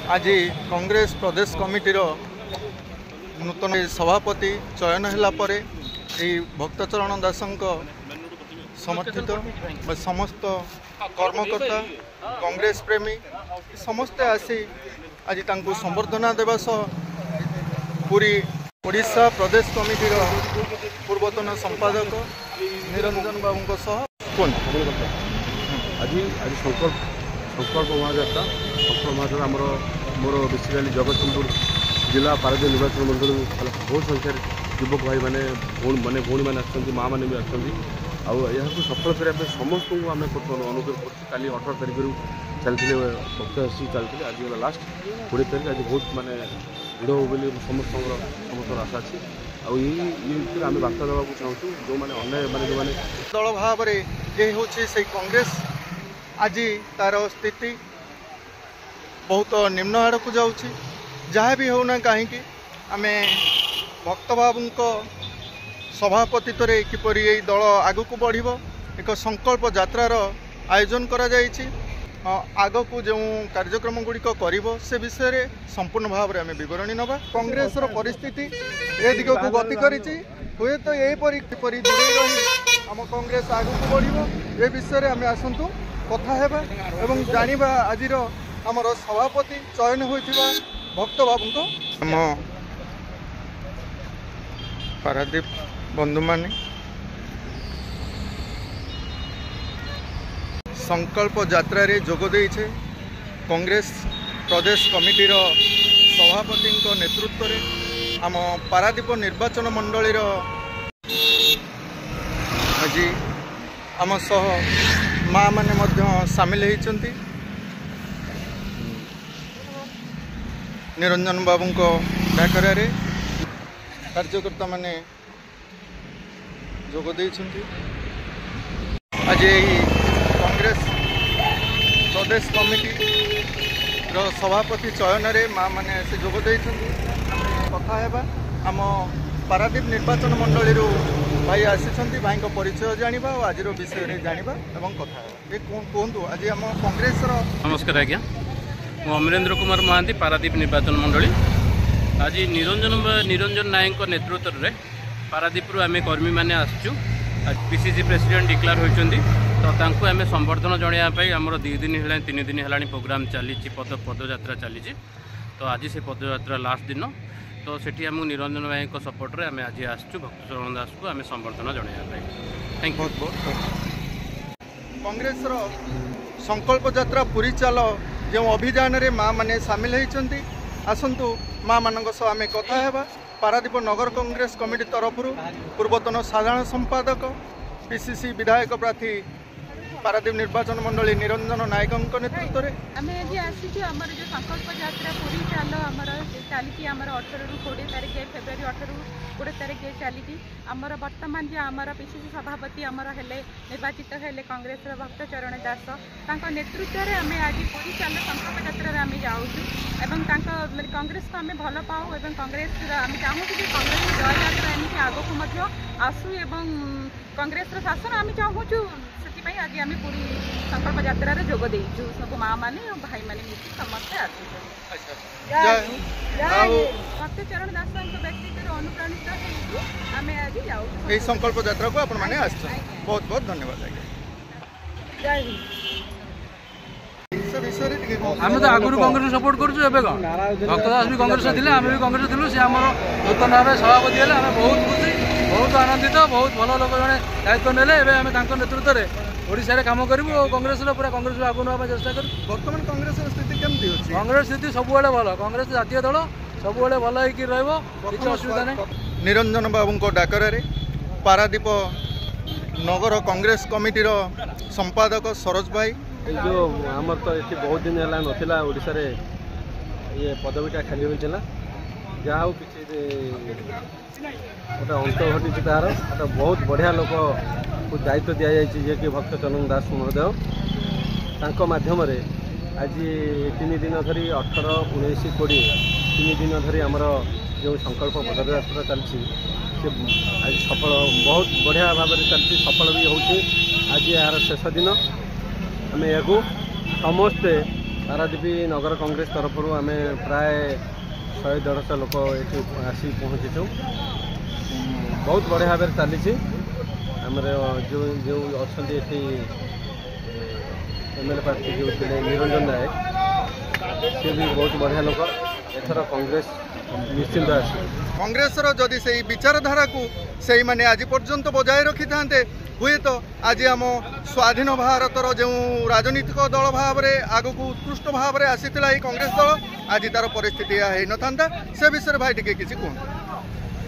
आज कांग्रेस प्रदेश कमिटीर नूतन सभापति चयन है भक्तचरण दासों समर्थित समस्त कर्मकर्ता कांग्रेस प्रेमी समस्ते आसी आज तांको संबर्धना देवा पूरी ओडिशा प्रदेश कमिटीर पूर्वतन संपादक निरंजन बाबू आज संकल्प महाजात्रा मोर बेसिकली जगतसिंहपुर जिला पारद निर्वाचन मंडल बहुत संख्यार युवक भाई मैंने भौणी मैंने माँ मैंने भी आउ सफल करने समस्त को आम अनुरोध कर 18 तारीख चलते भक्त चलते आज लास्ट 20 तारीख आज बहुत मानने भिड़ हो बोली समस्त आशा अच्छी आम बार्ता देवा चाहूँ जो मैंने अन्य मैंने जो मैंने दल भाव ये हूँ से कांग्रेस आज तार स्थिति बहुत निम्न आड़ को जाऊँगी जहाँ भी होना कहीं आम भक्त बाबू सभापतित्व किपर ये दल आग को बढ़ एक संकल्प यात्रार आयोजन करा आग को जो कार्यक्रम गुड़िक कर से विषय संपूर्ण भाव में आम बरणी नवा कांग्रेस परिस्थिति ए दिग को गति कर हुए तो यहीपरी किपरि दूरे रही आम कांग्रेस आग को बढ़ ए विषय आम आसतु कथा हेबा एवं जानिबा आजिर आमर सभापति चयन होइथिबा भक्त बाबू को आम पारादीप बंधु माने संकल्प यात्रा रे जोग देइछे कांग्रेस प्रदेश कमिटीर सभापति नेतृत्व रे आम पारादीप निर्वाचन मंडलीर आज आम सह माँ माने मध्य सामिल होइछंती निरंजन बाबू को डाकरा रे कार्यकर्ता माने जोग देइछंती आज कांग्रेस प्रदेश कमिटी सभापति चयन रे माँ माने से जोग देइछंती कथा हेबा आम पारादीप निर्वाचन मंडली भाई आसी भाई परिचय जानिबा और आज विषय रे जानिबा एवं कथा हेबा ए कोंतु आज आम कांग्रेस नमस्कार आज्ञा मु अमरेंद्र कुमार महांती पारादीप निर्वाचन मंडली आज निरंजन नायक नेतृत्व में पारादीप आम कर्मी मैंने आसचु पीसीसी प्रेसिडेंट डिक्लेयर होती तो तांको आम संबर्धन जनायापाई आमर 2 दिन है 3 दिन है प्रोग्राम चली पदयात्रा चली तो आज से पदयात्रा लास्ट दिन तो सेठी आम निरंजन भाई सपोर्ट रे आम आज आसचु भक्तचरण दास को आम संबर्धन जनायापाई थैंक यू बहुत कांग्रेस संकल्प यात्रा पूरी चाल जो अभियान रे माँ माने सामिल होती आसतु माँ मान सह आम कथा हेबा पारादीप नगर कांग्रेस कमिटी तरफ पूर्वतन साधारण संपादक पीसीसी विधायक प्रार्थी पारादीप निर्वाचन मंडली निरंजन नायक नेतृत्व में आम आज आसीचु आमर जो संकल्प यात्रा पूरी चाल आमर चली 18 ରୁ 20 तारीख फेब्रुआरी 18 ରୁ 20 तारीख चली आमर वर्तमान जो आमर पीसीसी सभापति आमर हेले निर्वाचित हेले कांग्रेस भक्तचरण दास तांको नेतृत्व में आम आज पूरी चाल संकल्प यात्रा आम जाऊँ एवं कांग्रेस को आम भल पाऊ एवं कांग्रेस आम चाहूँ कि कांग्रेस जय यात्रा एमती आग को आसू एवं कांग्रेस शासन आम चाहूँ आज आम पूरी संकल्प यात्रा जोग देचु सब माँ मैंने और भाई मैंने मिली समस्ते भक्तचरण दास व्यक्तित्व अनुप्राणित आम आज जाऊ संकल्प यात्रा को आपण माने आछन बहुत बहुत धन्यवाद जय आम तो आगुरी कांग्रेस सपोर्ट करूँ भक्त दास भी कांग्रेस थे आम भी कांग्रेस थी सी आम नूतन भाव सभापति है आम बहुत खुशी बहुत आनंदित बहुत भल लोक जड़े दायित्व नेले आम नेतृत्व में ओडिशा रे काम करूँ और कांग्रेस पूरा कांग्रेस आगु ना चेष्टा करूँ बर्तमान कांग्रेस स्थिति केमती होची कांग्रेस स्थिति सब भल कांग्रेस जातीय दल सब भल होगी असुविधा नहीं निरंजन बाबू को डाकरा रे पारादीप नगर कांग्रेस कमिटीर संपादक सरोज भाई जो आमर तो ये बहुत दिन है नाला ओडिशा रे ये पदवीटा खाली होता जहाँ कि गोटे अंत घटी तार बहुत बढ़िया लोक को दायित्व दि जाए कि भक्तचरण दास महोदय माध्यम आज 3 दिन धरी 18, 19, 20 3 दिन धरी आमर जो संकल्प पदयात्रा चलती आज सफल बहुत बढ़िया भाव में चलती सफल भी होची आज यार शेष दिन आम या समस्ते पारादीप नगर कांग्रेस तरफ आम प्राय 100-150 लोक ये आसी पहुँचीचु। बहुत बढ़िया भाव चली आम जो जो अच्छा एमएलए पार्टी जो थे निरंजन नायक सी भी बहुत बढ़िया लोक। एथर कांग्रेस निश्चिंत आस कांग्रेसर जदि से विचारधारा को से माने आज पर्यंत बजाय रखी था हुए तो आज आम स्वाधीन भारतर जो राजनीतिक दल भाव में आग को उत्कृष्ट भाव में आसीला कांग्रेस दल आज तार परिस्थिति यह हो ना से विषय भाई टे कि कहूँ।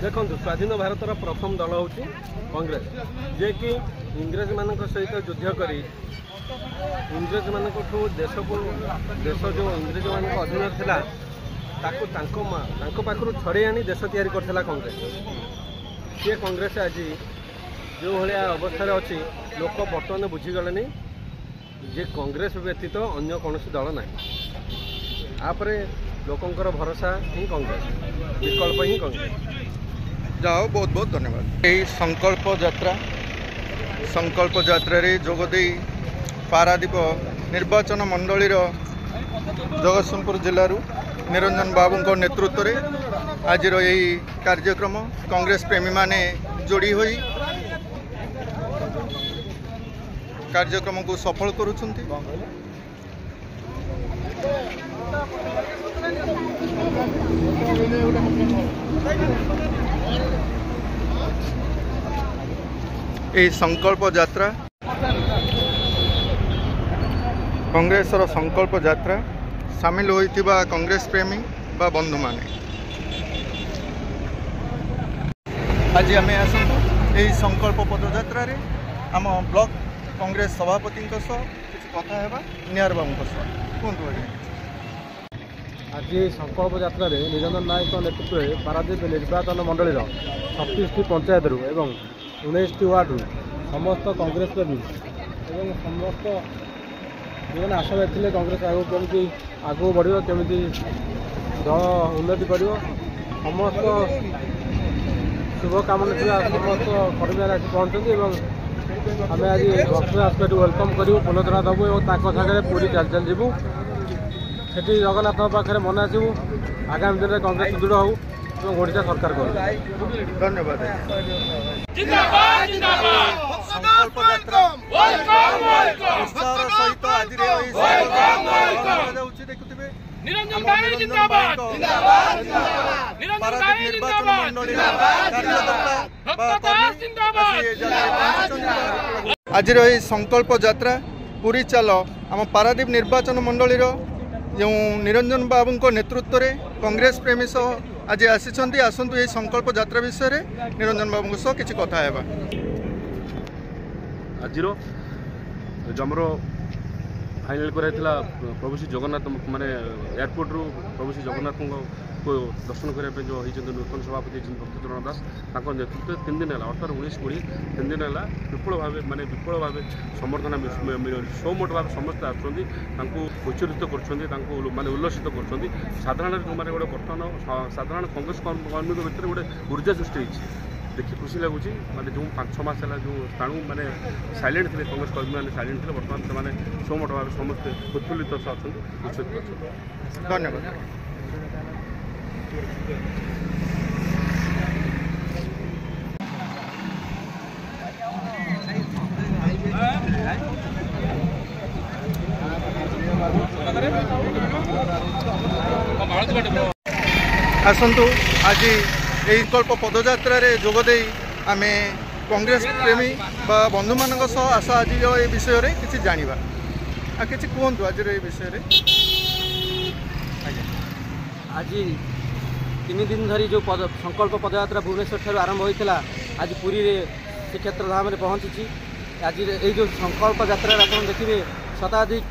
देखो स्वाधीन भारतर प्रथम दल हूँ कांग्रेस जे कि इंग्रेज मान सहित युद्ध करी इंग्रेज मान देश को देश जो इंग्रेज मान अधीन था पाखु छड़े आनी देश तैयारी करथिला कांग्रेस। सी कांग्रेस आज जो भाया अवस्था अच्छी लोक बर्तमान बुझीगले जे कांग्रेस व्यतीत अन्य कौन दल ना आप लोकंर भरोसा ही कांग्रेस विकल्प ही कांग्रेस। जाओ बहुत बहुत धन्यवाद। यही संकल्प यात्रा रे जोगदे पारादीप निर्वाचन मंडली जगतसिंहपुर जिलूर निरंजन बाबू नेतृत्व में आज यही कार्यक्रम कांग्रेस प्रेमी माने जोड़ी होई कार्यक्रम को सफल करुछंती। यही संकल्प यात्रा कांग्रेसर संकल्प यात्रा सामिल होइतिबा कांग्रेस प्रेमी बा बंधु माने आज आम आसतु यही संकल्प पदयात्रा रे आम ब्लॉक कांग्रेस सभापति किसी कथा है निहार बाबू कहतु। आज संकल्प यात्रा रे निरंजन नायक नेतृत्व में पारादीप निर्वाचन मंडल 36टी पंचायत एवं 19टी वार्ड समस्त कांग्रेस प्रेमी एवं समस्त जो आशा थे कांग्रेस आगू बढ़ केमी दल उन्नति कर समस्त शुभकामना थी समस्त कर्मी आसी पहुँचती आम आज भक्त आसपेक्ट वेलकम करूँ पुनर्धना देवु और सागर पूरी चल चल जीवु से जगन्नाथ पाखे मन आसबू आगामी दिन में कांग्रेस सुदृढ़ हो और ओडिशा सरकार करूँ। धन्यवाद। संकल्प यात्रा देखुए आज संकल्प यात्रा पूरी चाल आम पारादीप निर्वाचन मंडली जो निरंजन बाबू नेतृत्व में कांग्रेस प्रेमी सह आज आसतु यही संकल्प यात्रा विषय में निरंजन बाबू सह किसी कथा है। आज जमर फाइनाल कराइला प्रभु श्री जगन्नाथ माने एयरपोर्ट रु प्रभु श्री जगन्नाथ को दर्शन करने जो होती नूतन सभापति भक्तचरण दास नेतृत्व 3 दिन है 18, 19, 20 3 दिन है विपुल भाव माने विपुल भाव समर्थन सौमोट भाव समस्ते आचरित कर माने उल्लसित कर साधारण जो मैंने गोटे बर्तमान साधारण कांग्रेस कर्मी भितर गोटे ऊर्जा सृष्टि होती देखिए खुशी लगुच माने जो 5-6 मास है जो स्थाणु मैंने साइलेंट थे कांग्रेस कर्मी मैंने साइलेंट थे बर्तमान से सौमोट भाव समस्ते उत्फुल्लित अच्छा। धन्यवाद। आसतु आज यही संकल्प पदयात्रा जोगदे आम कांग्रेस प्रेमी बा बंधु मान आशा आज ये विषय में किसी जाना कि कहतु आज ये विषय में। आज 3 दिन धरी जो संकल्प पदयात्रा भुवनेश्वर ठार आरंभ होता आज पुरी श्रीक्षेत्र धाम में पहुँची। आज ये जो संकल्प यात्रा आप देखिए शताधिक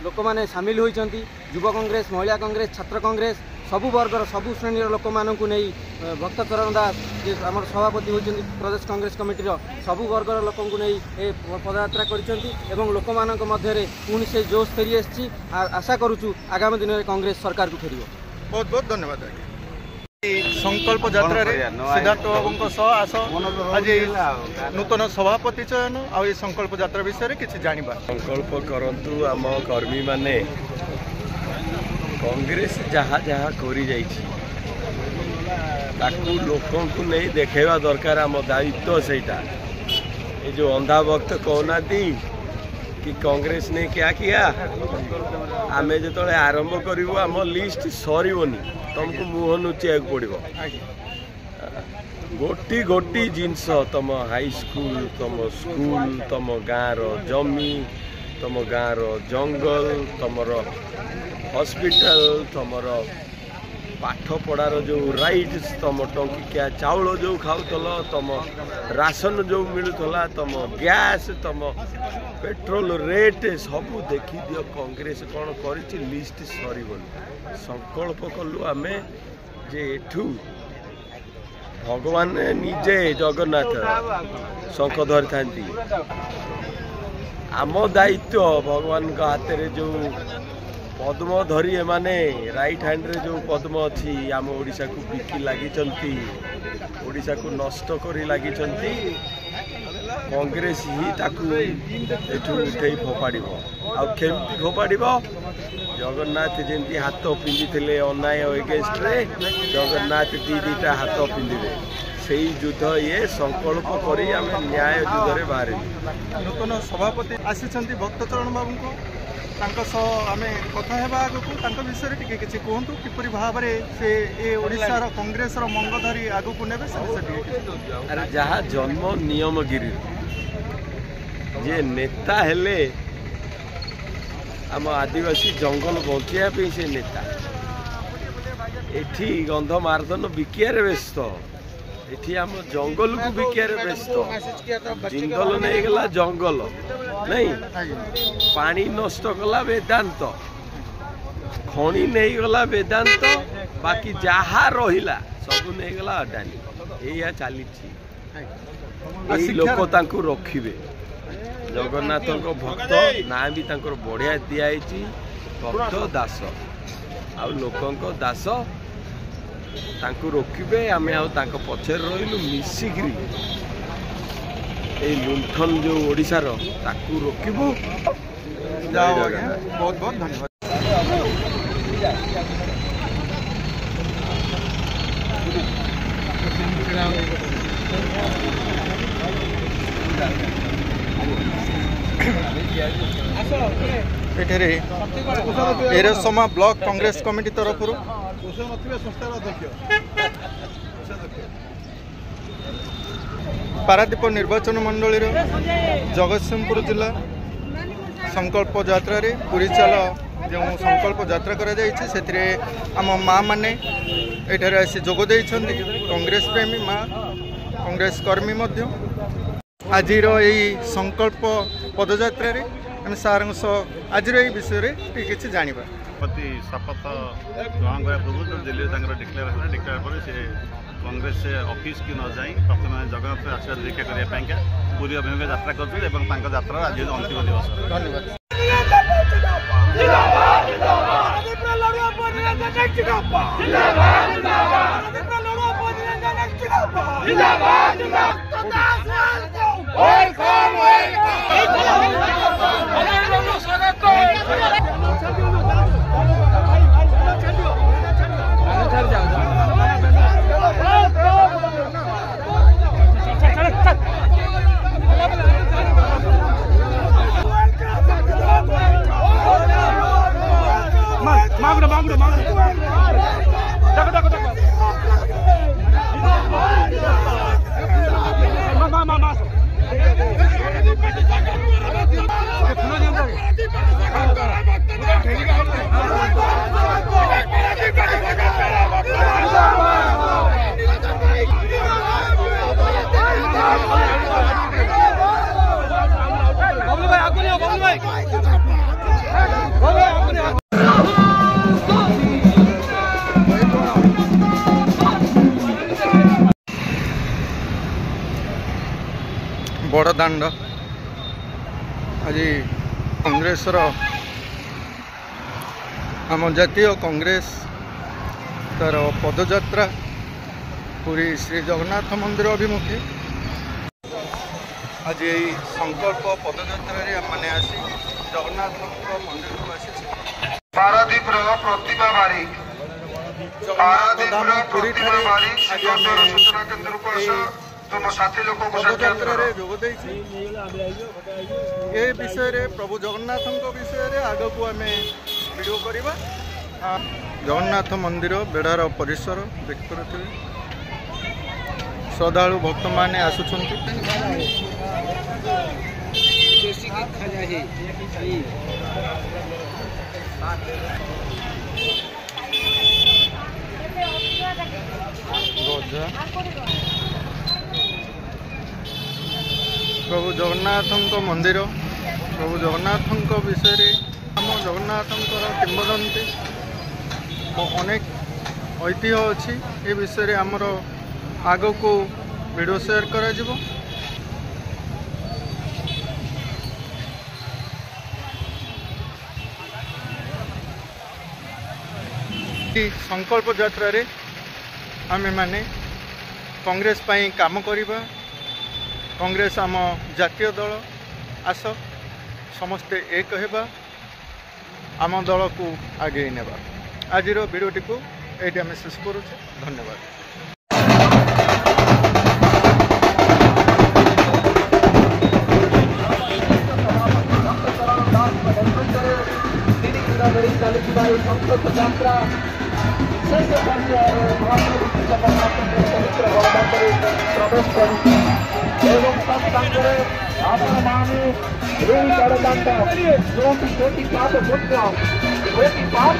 लोक मैंने सामिल होती युवा कांग्रेस महिला कांग्रेस छात्र कांग्रेस सबु वर्गर सबु श्रेणी लोक मानू नहीं भक्तचरण दास जे आम सभापति होती प्रदेश कांग्रेस कमिटीर सबु वर्गर लोक नहीं पदयात्रा कर लोक मान मध्य पुणी से जोश फेरी आसी आशा करुचु आगामी दिन में कांग्रेस सरकार को फेर। बहुत बहुत धन्यवाद। संकल्प यात्रा सिद्धार्थ बाबू आस आज नूतन सभापति चयन आ संकल्प यात्रा विषय में किसी जाना। संकल्प करंतु आम कर्मी माने कांग्रेस जहाँ जहाँ करी जाइछि ताकू लोकों को नहीं देखेवा दरकार आम दायित्व सेटा। ये जो अंधा भक्त कहना दी कि कांग्रेस ने क्या किया आम जो आरंभ करूँ आम लिस्ट सरनी तुमको मुह नुचिया पड़ो गोटी गोटी जिनस तुम हाई स्कूल तुम स्कूल तुम गाँव जमी तुम गाँव जंगल तुमर हॉस्पिटल तुमर पाठ पढ़ार जो राइट्स तुम टंकिकिया चाउल जो खाऊल तुम राशन जो मिलूला तुम गैस तुम पेट्रोल रेट सब देखी दियो कांग्रेस कौन कर लिस्ट सरबनी संकल्प कलु आम जे एठू भगवान निजे जगन्नाथ शंख धरी था आम दायित्व भगवान का हाथ में जो पद्म धरी एमाने राइट हैंड रे जो पद्म अच्छी आम ओडिशा को बिकी लगी ओडिशा को नष्ट करी लगी कांग्रेस ही ताकू एठू उठे फोपाड़ी आमती फोपाड़ी जगन्नाथ जमी हाथ पिंधि अन्याय एगेन्स्ट रे जगन्नाथ दीटा हाथ पिंधे से युद्ध ये संकल्प कर न्याय युद्ध में बाहर नूतन सभापति आसी भक्तचरण बाबू को आम कथा आगे विषय टी किसी कहतु किपरि भाव से ये ओडिशार कांग्रेस मंग धरी आगू को ने अरे जहाँ जन्म नियमगिरी जे नेता हेले आम आदिवासी जंगल बचाई से नेता एठी गंध मार्दन बिकियार व्यस्त एठी आम जंगल को बिकियार व्यस्त जिंगल नहीं गला जंगल नहीं पानी नष्ट कला वेदांत खणी नहीं गला वेदांत बाकी जहाँ रहिला सब नहीं गला अडानी या चली लोक तांको रखिबे जगन्नाथ भक्त ना भी बढ़िया दिखाई भक्त दास आ लोकों दास तांको रोकिबे आमे आउ पछर रहिलु मिसिकरी ए लुंठन जो ओडिशार ताकू रोकिबु। बहुत बहुत धन्यवाद। एरसमा ब्लॉक कांग्रेस कमिटी तरफ पारादीप निर्वाचन मंडल जगतसिंहपुर जिला संकल्प यात्रा रे पूरी चाल जो संकल्प यात्रा करा आम माँ मैंने एठार आसी जोगदे कांग्रेस प्रेमी माँ कांग्रेस कर्मी आज संकल्प पदयात्रा रे आम सार आज विषय किसी जाना शपथ ग्रहण करा पूर्व दिल्ली डिक्लेयर पर से कांग्रेस से ऑफिस की न जाई प्रथम जगन्नाथ आशीर्वाद दीक्षा करने पूरी अभिमुखे यात्रा कर यात्रा आज अंतिम दिवस। बड़दाण्ड आज कांग्रेस आम जातीय कांग्रेस तार पदयात्रा पूरी श्री जगन्नाथ मंदिर अभिमुखे आज यही संकल्प पदयात्रा आम मैंने आसी जगन्नाथ मंदिर को आसी पारादीप प्रतिभा बारिक पारादीप प्रतिभा बारिक श्रीगोतर सूचना केन्द्र को आस तुम साथी लोक पदयात्रा जोग ए विषय प्रभु जगन्नाथ विषय आग को आम वीडियो करवा। जगन्नाथ मंदिर बेढ़ार परिसर देखिपे श्रद्धालु भक्त माने आसुछंती। प्रभु जगन्नाथ मंदिर प्रभु जगन्नाथ विषय आम जगन्नाथ किंवदंती अनेक ऐतिह्य अच्छी ए विषय आमर आग को वीडियो शेयर करा जिवो। संकल्प यात्रा रे आमे माने कांग्रेस पाई काम करिबा। कांग्रेस आम जातीय दल आस समस्ते एक हेबा आम दल को आगे नेबा। आज वीडियोटी को ये आम शेष करुँ। धन्यवाद। पाप